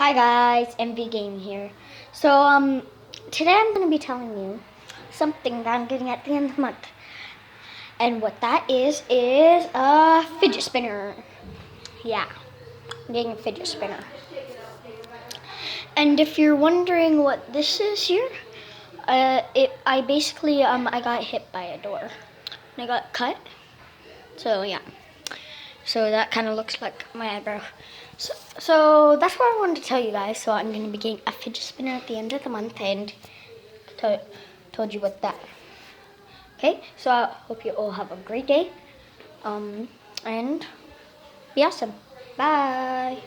Hi guys, MV Game here. So today I'm gonna be telling you something that I'm getting at the end of the month, and what that is a fidget spinner. Yeah, I'm getting a fidget spinner. And if you're wondering what this is here, I basically I got hit by a door, and I got cut. So yeah. So that kind of looks like my eyebrow. So that's what I wanted to tell you guys. So I'm going to be getting a fidget spinner at the end of the month and told you what that. Okay, so I hope you all have a great day. And be awesome. Bye.